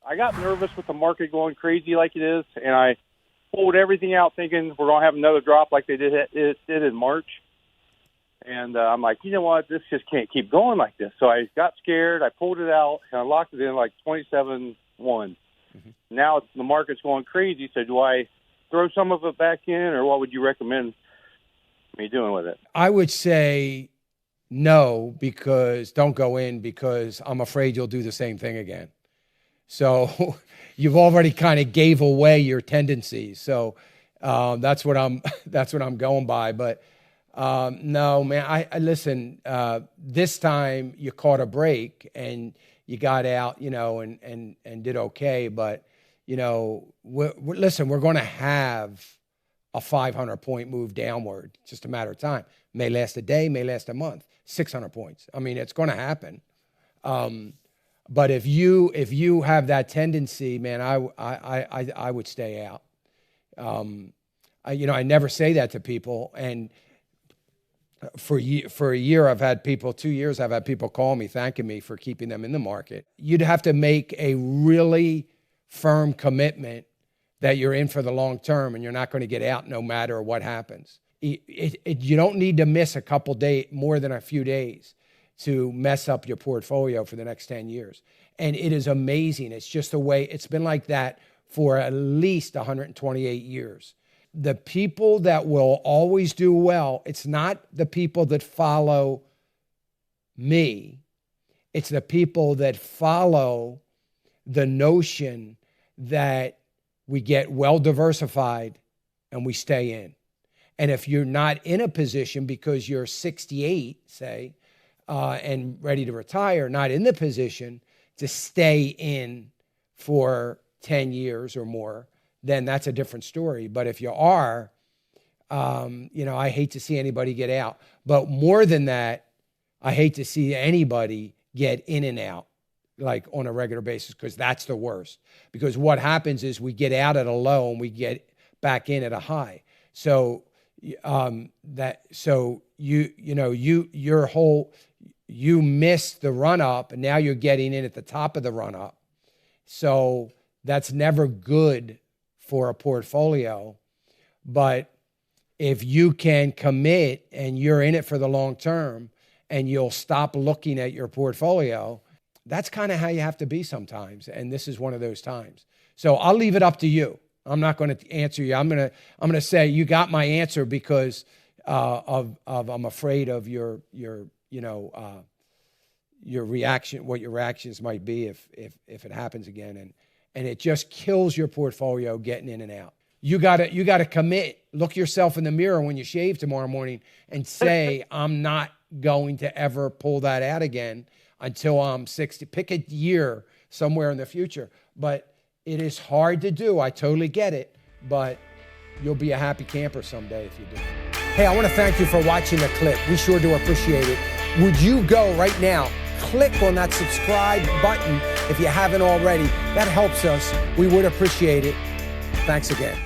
I got nervous with the market going crazy like it is, and I pulled everything out thinking we're going to have another drop like they did in March. And I'm like, you know what? This just can't keep going like this. So I got scared. I pulled it out, and I locked it in like 27.1. Mm-hmm. Now the market's going crazy. So do I throw some of it back in, or what would you recommend me doing with it? I would say no, because don't go in, because I'm afraid you'll do the same thing again. So you've already kind of gave away your tendencies. So that's what I'm going by. But no, man, I listen, this time you caught a break and you got out, and did okay. But, listen, we're going to have a 500-point move downward. It's just a matter of time. May last a day, may last a month. 600 points. I mean, it's going to happen. But if you have that tendency, man, I would stay out. I never say that to people. And for a year, I've had people, 2 years, I've had people call me thanking me for keeping them in the market. You'd have to make a really firm commitment that you're in for the long term and you're not going to get out no matter what happens. You don't need to miss a couple days, more than a few days, to mess up your portfolio for the next 10 years. And it is amazing. It's just the way it's been like that for at least 128 years. The people that will always do well, it's not the people that follow me. It's the people that follow the notion that we get well diversified and we stay in. And if you're not in a position because you're 68, say, and ready to retire, not in the position to stay in for 10 years or more, then that's a different story. But if you are, I hate to see anybody get out. But more than that, I hate to see anybody get in and out, like on a regular basis, because that's the worst. Because what happens is we get out at a low and we get back in at a high. So you missed the run up and now you're getting in at the top of the run up. So that's never good for a portfolio. But if you can commit and you're in it for the long term and you'll stop looking at your portfolio, that's kind of how you have to be sometimes. And this is one of those times. So I'll leave it up to you. I'm not going to answer you. I'm going to say you got my answer because I'm afraid of your reaction, what your reactions might be if it happens again, and it just kills your portfolio getting in and out. You gotta commit. Look yourself in the mirror when you shave tomorrow morning and say, I'm not going to ever pull that out again until I'm 60. Pick a year somewhere in the future, but it is hard to do. I totally get it, but you'll be a happy camper someday if you do. Hey, I want to thank you for watching the clip. We sure do appreciate it. Would you go right now, click on that subscribe button if you haven't already. That helps us. We would appreciate it. Thanks again.